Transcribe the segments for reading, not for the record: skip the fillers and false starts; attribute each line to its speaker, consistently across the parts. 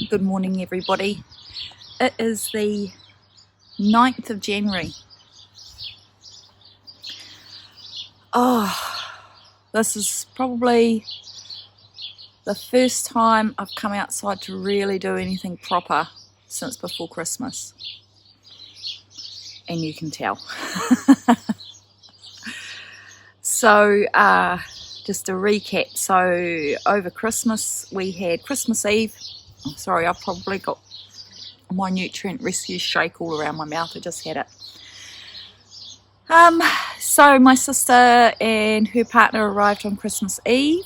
Speaker 1: Good morning, everybody. It is the 9th of January. Oh, this is probably the first time I've come outside to really do anything proper since before Christmas. And you can tell. So, just a recap. So, over Christmas, we had Christmas Eve. Oh, sorry, I've probably got my nutrient rescue shake all around my mouth. I just had it. So my sister and her partner arrived on Christmas Eve,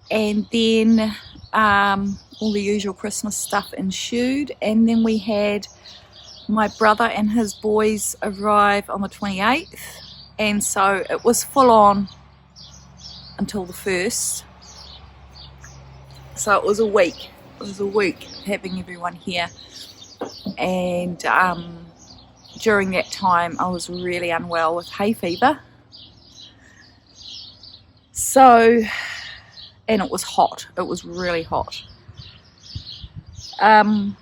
Speaker 1: and then all the usual Christmas stuff ensued, and then we had my brother and his boys arrive on the 28th, and so it was full on until the 1st. So it was a week. It was a week having everyone here, and during that time I was really unwell with hay fever. So, and it was hot. It was really hot. And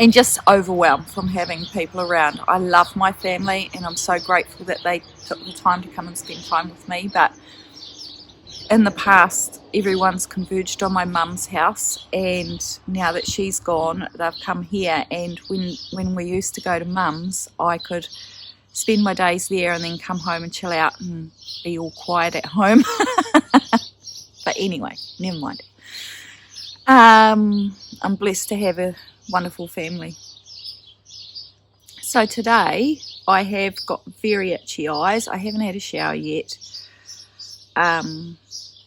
Speaker 1: just overwhelmed from having people around. I love my family and I'm so grateful that they took the time to come and spend time with me, but in the past everyone's converged on my mum's house, and now that she's gone they've come here, and when we used to go to mum's I could spend my days there and then come home and chill out and be all quiet at home. But anyway, never mind. I'm blessed to have a wonderful family. So today I have got very itchy eyes. I haven't had a shower yet.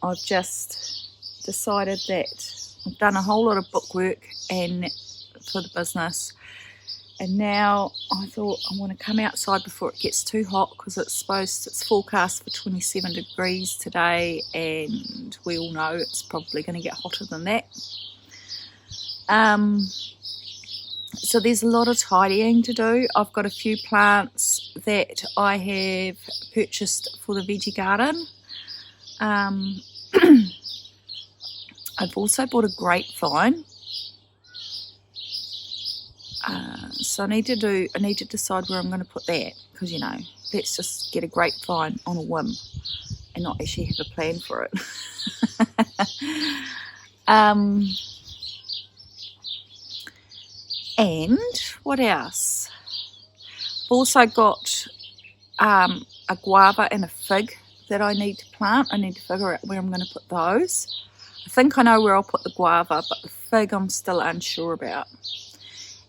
Speaker 1: I've just decided that I've done a whole lot of bookwork and for the business, and now I thought I want to come outside before it gets too hot, because it's forecast for 27 degrees today, and we all know it's probably going to get hotter than that. So there's a lot of tidying to do. I've got a few plants that I have purchased for the veggie garden. I've also bought a grapevine. So I need to decide where I'm going to put that, because you know, let's just get a grapevine on a whim and not actually have a plan for it. And what else? I've also got a guava and a fig that I need to plant. I need to figure out where I'm going to put those. I think I know where I'll put the guava, but the fig I'm still unsure about.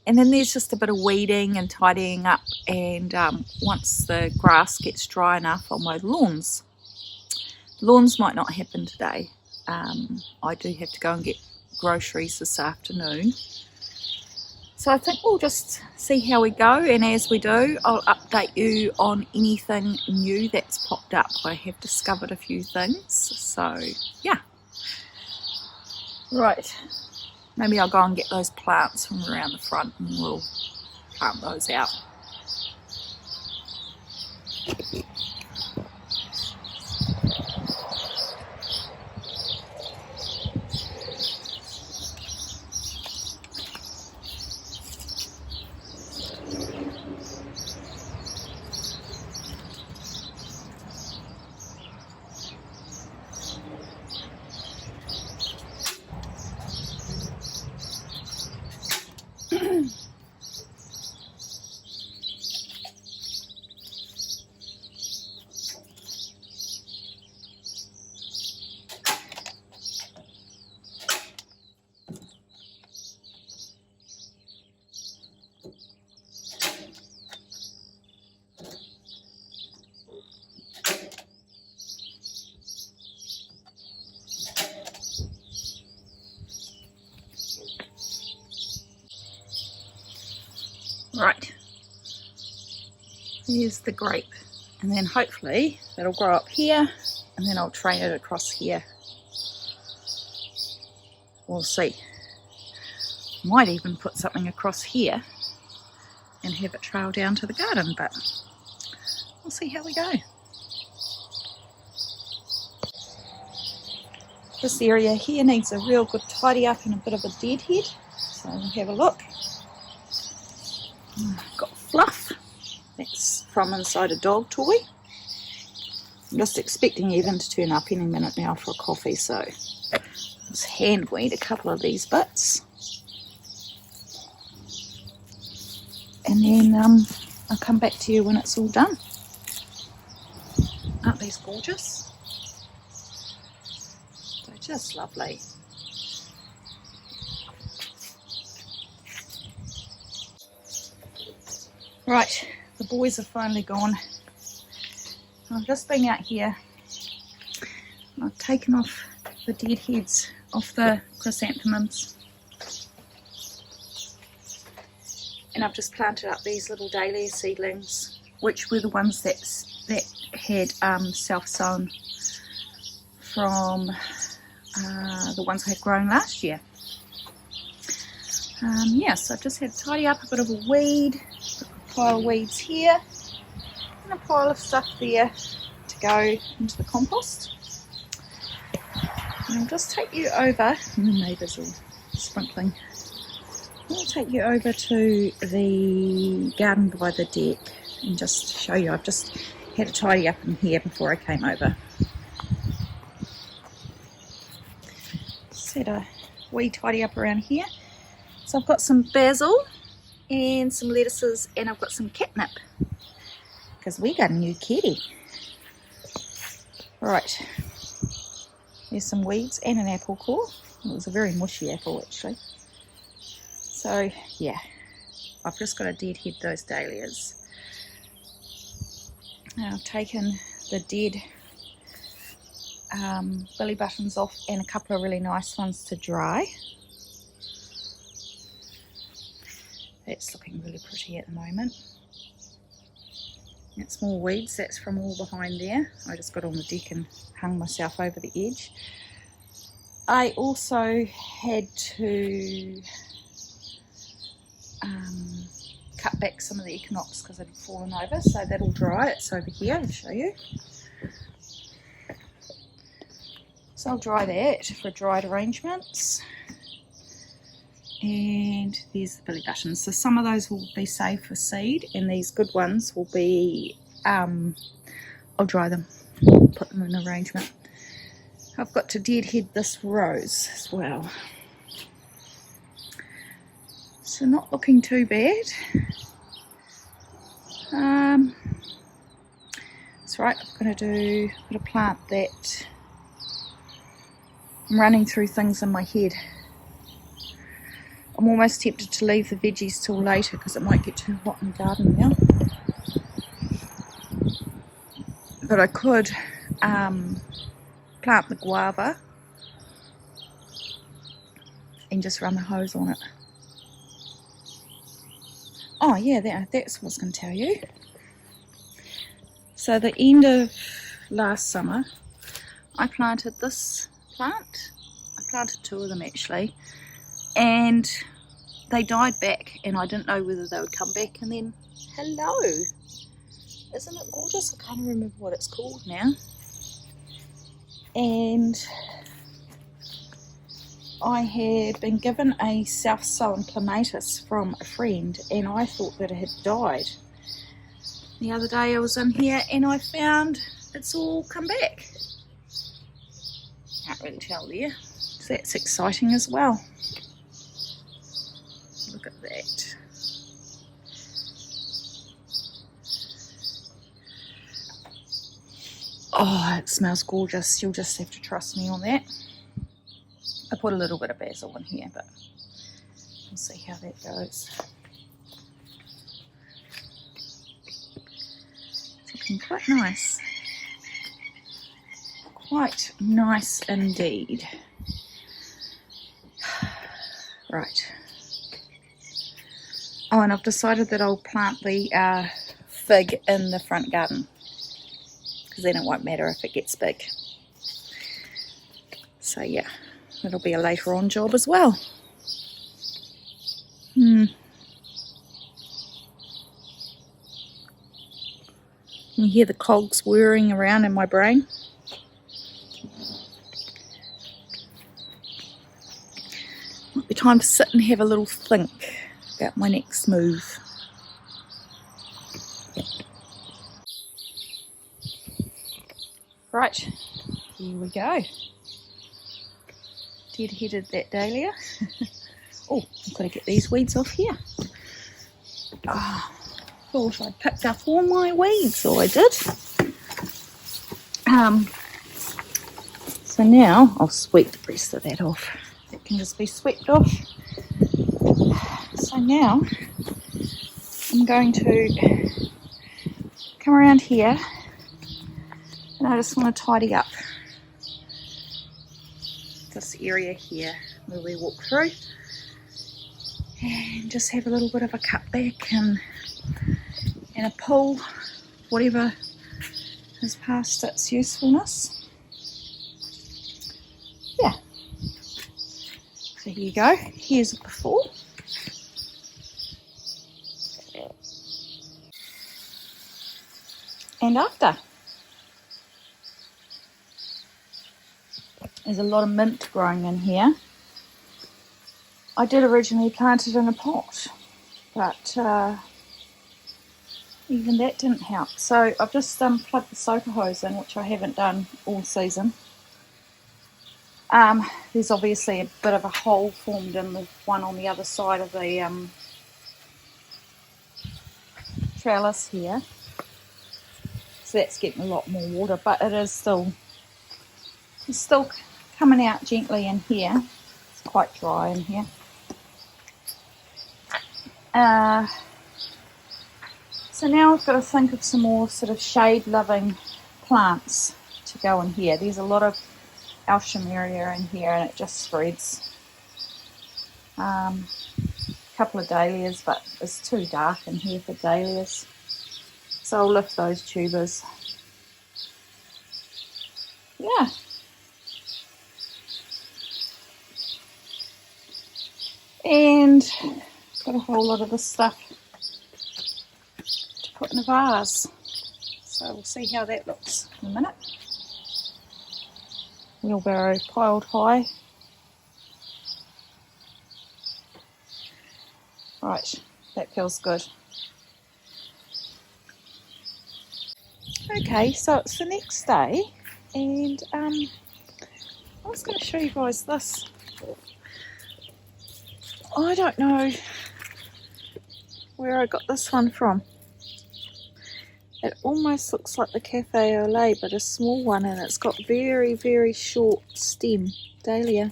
Speaker 1: And then there's just a bit of weeding and tidying up, and once the grass gets dry enough I'll mow the lawns. Lawns might not happen today. I do have to go and get groceries this afternoon. So I think we'll just see how we go, and as we do I'll update you on anything new that's popped up. I have discovered a few things, so yeah. Right, maybe I'll go and get those plants from around the front and we'll plant those out. Right, here's the grape, and then hopefully that'll grow up here, and then I'll train it across here. We'll see. Might even put something across here and have it trail down to the garden, but we'll see how we go. This area here needs a real good tidy up and a bit of a deadhead. So we'll have a look. Got fluff. That's from inside a dog toy. I'm just expecting Evan to turn up any minute now for a coffee, so let's hand weed a couple of these bits. And then I'll come back to you when it's all done. Aren't these gorgeous? They're just lovely. Right, the boys are finally gone. I've just been out here. I've taken off the dead heads off the chrysanthemums. And I've just planted up these little dahlia seedlings, which were the ones that had self-sown from the ones I had grown last year. Yeah, so I've just had to tidy up a bit of a weed, a pile of weeds here, and a pile of stuff there to go into the compost. And I'll just take you over, and the neighbours are sprinkling. I'll take you over to the garden by the deck and just show you. I've just had to tidy up in here before I came over. Just had a wee tidy up around here. So I've got some basil and some lettuces, and I've got some catnip because we got a new kitty. Right, there's some weeds and an apple core. It was a very mushy apple actually. So yeah, I've just got to deadhead those dahlias. Now I've taken the dead billy buttons off and a couple of really nice ones to dry. That's looking really pretty at the moment. That's more weeds, that's from all behind there. I just got on the deck and hung myself over the edge. I also had to cut back some of the equinox because it had fallen over, so that'll dry. It's over here, I'll show you. So I'll dry that for dried arrangements. And there's the billy buttons. So some of those will be saved for seed, and these good ones will be, I'll dry them, put them in arrangement. I've got to deadhead this rose as well. So not looking too bad. That's right, I'm going to put a plant that I'm running through things in my head. I'm almost tempted to leave the veggies till later because it might get too hot in the garden now. But I could plant the guava and just run the hose on it. Oh yeah, that's what I was going to tell you. So the end of last summer, I planted this plant. I planted two of them actually, and they died back, and I didn't know whether they would come back. And then, hello! Isn't it gorgeous? I can't remember what it's called now. And I had been given a self-sown clematis from a friend, and I thought that it had died. The other day I was in here and I found it's all come back. Can't really tell there. So that's exciting as well. Look at that. Oh, it smells gorgeous. You'll just have to trust me on that. I put a little bit of basil in here, but we'll see how that goes. It's looking quite nice. Quite nice indeed. Right. Oh, and I've decided that I'll plant the fig in the front garden, because then it won't matter if it gets big. So yeah, it'll be a later on job as well. You hear the cogs whirring around in my brain. time to sit and have a little think about my next move. Right, here we go. Dead-headed that dahlia. Oh, I've got to get these weeds off here. Oh, thought I'd picked up all my weeds, so I did. So now I'll sweep the rest of that off. It can just be swept off. So now I'm going to come around here and I just want to tidy up this area here where we walk through and just have a little bit of a cutback and a pull, whatever has past its usefulness. Yeah, so here you go. Here's a before and after. There's a lot of mint growing in here. I did originally plant it in a pot, but even that didn't help. So I've just plugged the soaker hose in, which I haven't done all season. There's obviously a bit of a hole formed in the one on the other side of the trellis here. So that's getting a lot more water, but it's still coming out gently in here. It's quite dry in here. So now I've got to think of some more sort of shade-loving plants to go in here. There's a lot of alstroemeria in here and it just spreads. A couple of dahlias, but it's too dark in here for dahlias. So I'll lift those tubers. Yeah. And got a whole lot of this stuff to put in a vase. So we'll see how that looks in a minute. Wheelbarrow piled high. Right, that feels good. Okay, so it's the next day and I was going to show you guys this. I don't know where I got this one from. It almost looks like the Cafe au lait, but a small one, and it's got very, very short stem dahlia.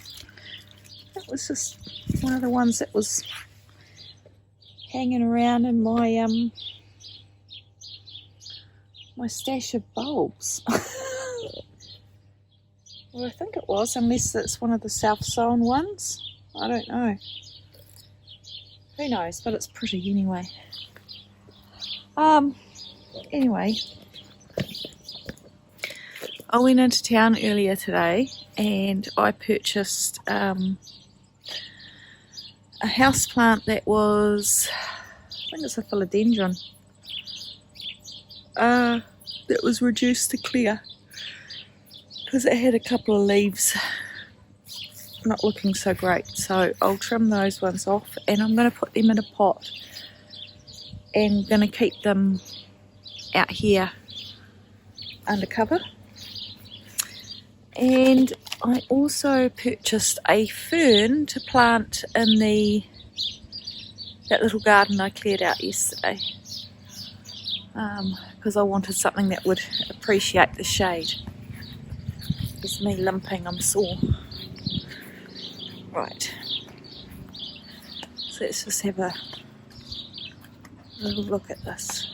Speaker 1: That was just one of the ones that was hanging around in my my stash of bulbs. Well, I think it was, unless it's one of the self-sown ones. I don't know. Who knows, but it's pretty anyway. Anyway, I went into town earlier today and I purchased a house plant that was, I think it's a philodendron, that was reduced to clear because it had a couple of leaves not looking so great. So I'll trim those ones off and I'm going to put them in a pot and going to keep them out here under cover. And I also purchased a fern to plant in that little garden I cleared out yesterday, because I wanted something that would appreciate the shade. It's me limping, I'm sore. Right, so let's just have a little look at this.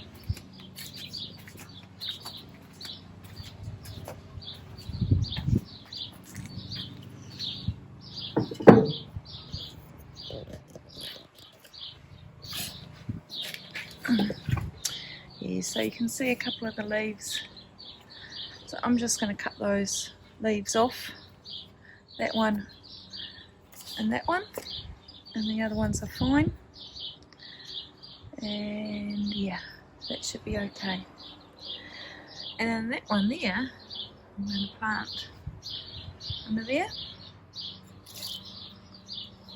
Speaker 1: Yeah, so you can see a couple of the leaves. So I'm just going to cut those leaves off. That one and that one. And the other ones are fine. And yeah, that should be okay. And then that one there, I'm going to plant under there.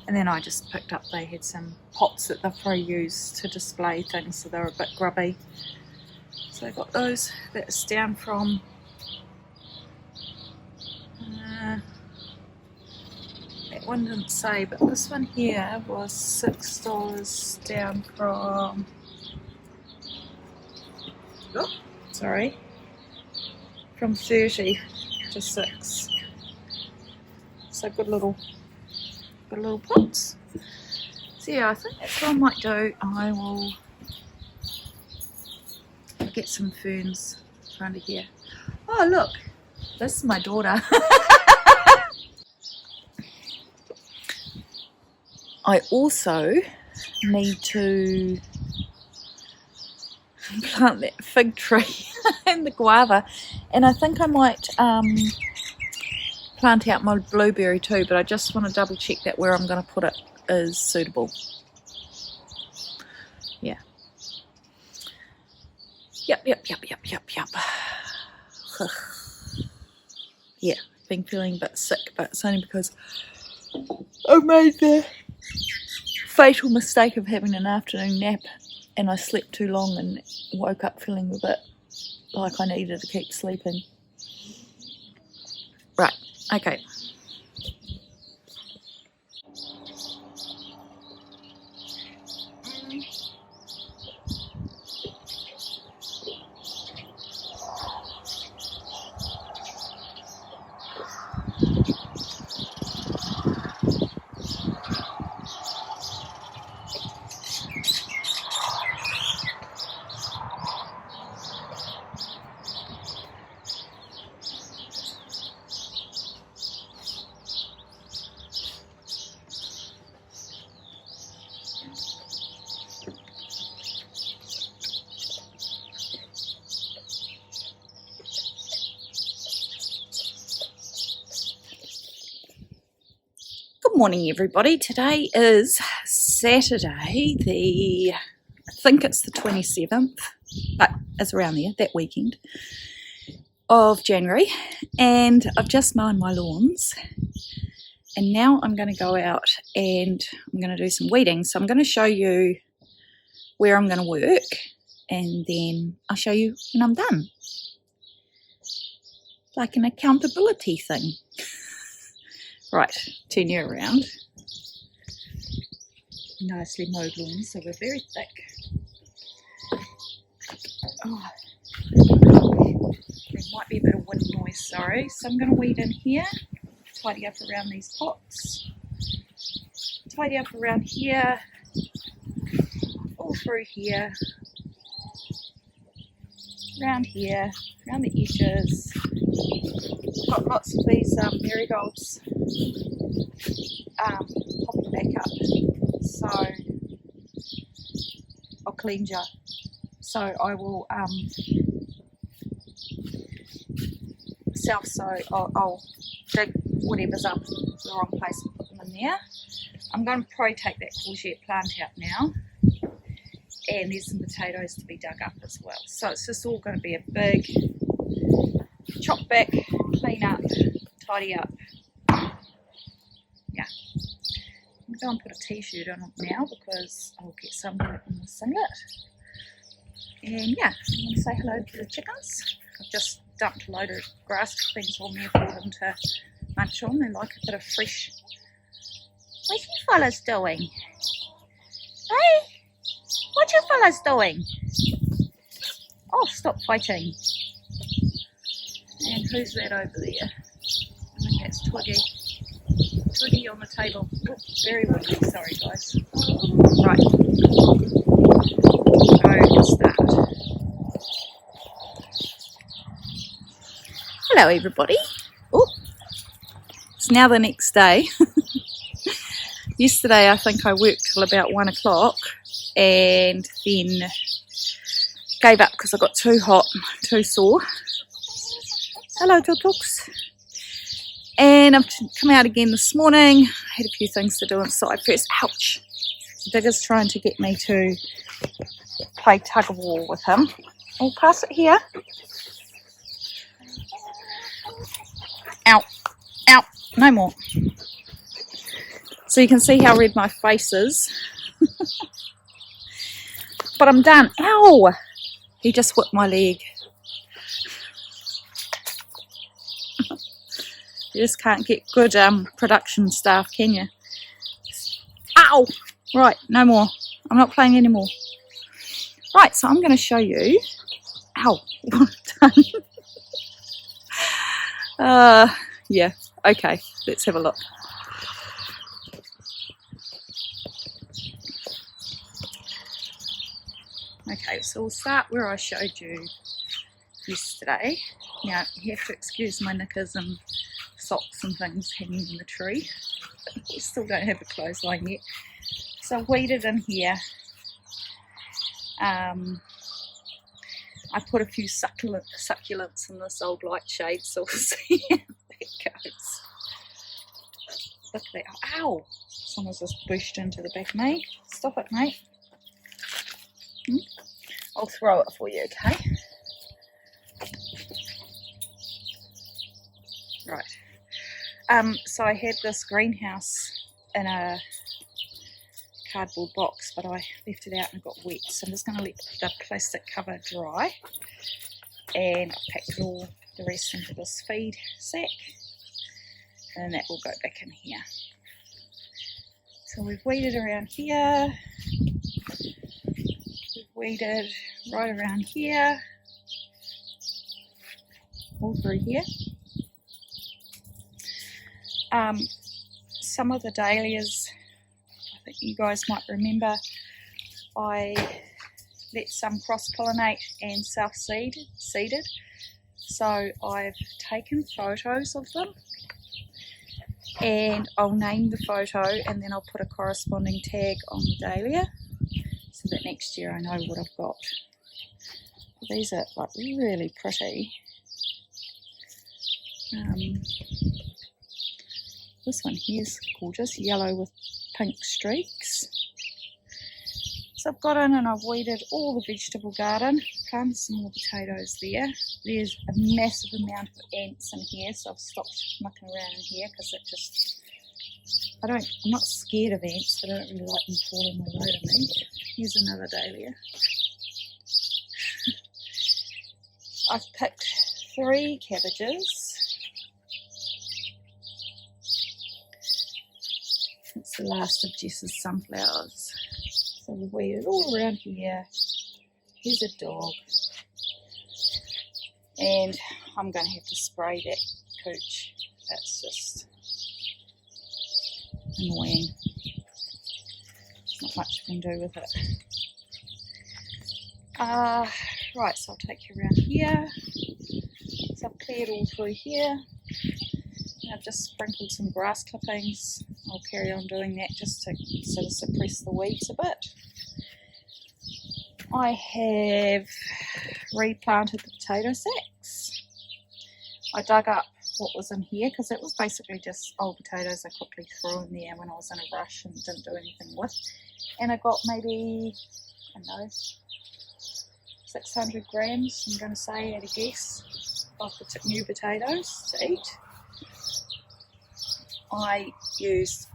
Speaker 1: And then I just picked up, they had some pots that they've probably used to display things, so they're a bit grubby. So I got those. That's down from that one didn't say, but this one here was $6 down from, oh, sorry, from 30 to 6. So good little pots. So yeah, I think that's what I might do. I will get some ferns under here. Oh look, this is my daughter. I also need to plant that fig tree and the guava, and I think I might plant out my blueberry too, but I just want to double check that where I'm going to put it is suitable. Yeah. Yep. Yeah, been feeling a bit sick, but it's only because I made the fatal mistake of having an afternoon nap, and I slept too long and woke up feeling a bit like I needed to keep sleeping. Right, okay. Good morning, everybody. Today is Saturday, I think it's the 27th, but it's around there, that weekend of January, and I've just mown my lawns, and now I'm going to go out and I'm going to do some weeding. So I'm going to show you where I'm going to work, and then I'll show you when I'm done, like an accountability thing. Right, turn you around. Nicely mowed lawns, so we're very thick. Oh, there might be a bit of wind noise, sorry. So I'm going to weed in here, tidy up around these pots, tidy up around here, all through here, around here, around the edges. Got lots of these marigolds popping back up, so I'll cleanse you. So I will I'll dig whatever's up the wrong place and put them in there. I'm going to probably take that courgette plant out now, and there's some potatoes to be dug up as well. So it's just all going to be a big chop back, clean up, tidy up. Yeah. I'm going to put a t-shirt on now because I'll get sunburnt in the singlet. And yeah, I'm going to say hello to the chickens. I've just dumped a load of grass things on there for them to munch on. They like a bit of fresh. What's you fellas doing? Hey? What you fellas doing? Oh, stop fighting. And who's that over there? I think that's Twiggy. Twiggy on the table. Oh, very windy, sorry guys. Right. Go start. Hello everybody. Oh, it's now the next day. Yesterday I think I worked till about 1 o'clock and then gave up because I got too hot, too sore. Hello Tutuks. And I've come out again this morning. I had a few things to do inside first. Ouch! Digger's trying to get me to play tug of war with him. I'll pass it here. Ow! Ow! No more. So you can see how red my face is. But I'm done. Ow! He just whipped my leg. You just can't get good production staff, can you? Ow! Right, no more. I'm not playing anymore. Right, so I'm going to show you. Ow! Yeah, okay, let's have a look. Okay, so we'll start where I showed you yesterday. Now, you have to excuse my knickers and socks and things hanging in the tree. We still don't have a clothesline yet. So I weeded in here. I put a few succulents in this old light shade, so we'll see how that goes. Look at that. Ow! Someone's just pushed into the back of me. Stop it, mate. I'll throw it for you, okay? Right. So I had this greenhouse in a cardboard box, but I left it out and it got wet. So I'm just going to let the plastic cover dry. And I packed all the rest into this feed sack. And that will go back in here. So we've weeded around here. Weeded right around here, all through here. Some of the dahlias, I think you guys might remember, I let some cross-pollinate and self-seeded. So I've taken photos of them and I'll name the photo and then I'll put a corresponding tag on the dahlia. So that next year I know what I've got. These are like really pretty. This one here is gorgeous, yellow with pink streaks. So I've got in and I've weeded all the vegetable garden, planted some more potatoes there. There's a massive amount of ants in here, so I've stopped mucking around in here because it just, I'm not scared of ants, but I don't really like them falling all over me. Here's another dahlia. I've picked 3 cabbages. It's the last of Jess's sunflowers. So we've weeded all around here. Here's a dog. And I'm going to have to spray that cooch. That's just annoying. Not much you can do with it. Right, so I'll take you around here. So I've cleared all through here. And I've just sprinkled some grass clippings. I'll carry on doing that just to sort of suppress the weeds a bit. I have replanted the potato sacks. I dug up what was in here because it was basically just old potatoes I quickly threw in there when I was in a rush and didn't do anything with. And I got maybe, I don't know, 600 grams, I'm going to say at a guess, of the new potatoes to eat. I used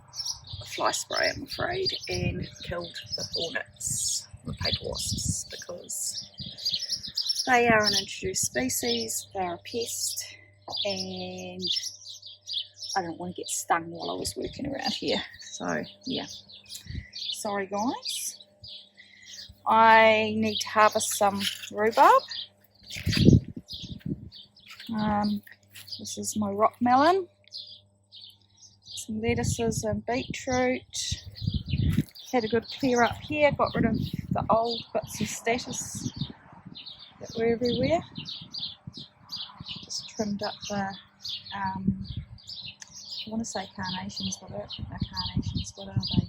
Speaker 1: a fly spray, I'm afraid, and killed the hornets, the paper wasps, because they are an introduced species, they're a pest, and I didn't want to get stung while I was working around here. So, yeah. Sorry, guys. I need to harvest some rhubarb. This is my rock melon. Some lettuces and beetroot. Had a good clear up here. Got rid of the old bits of status that were everywhere. Just trimmed up the, I want to say carnations, but I don't think they're carnations. What are they?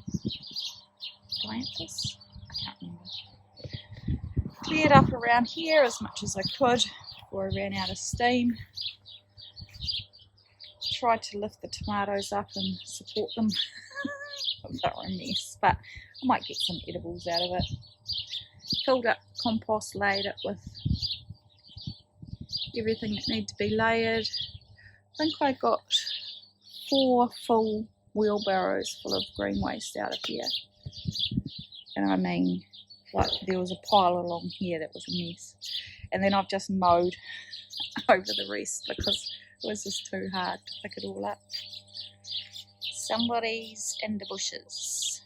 Speaker 1: Glanthus? I can't remember. Cleared up around here as much as I could before I ran out of steam. Tried to lift the tomatoes up and support them. They were a mess, but I might get some edibles out of it. Filled up compost, laid it with everything that needed to be layered. I think I got 4 full wheelbarrows full of green waste out of here. And I mean, like, there was a pile along here that was a mess. And then I've just mowed over the rest because it was just too hard to pick it all up. Somebody's in the bushes.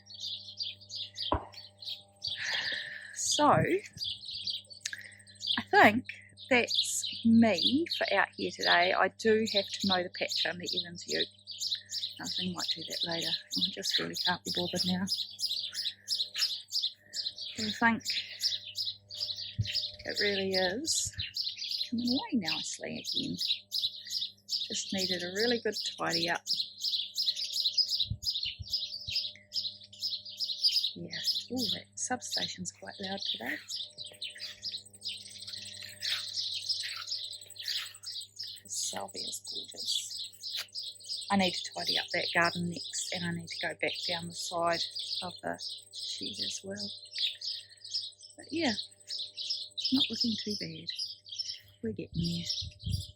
Speaker 1: So, I think that's me for out here today. I do have to mow the patch under Evan's ute. I think I might do that later. I just really can't be bothered now. I think it really is coming away nicely again. Just needed a really good tidy up. Yeah, oh, that substation's quite loud today. The salvia's gorgeous. I need to tidy up that garden next, and I need to go back down the side of the shed as well. But yeah, not looking too bad. We're getting there.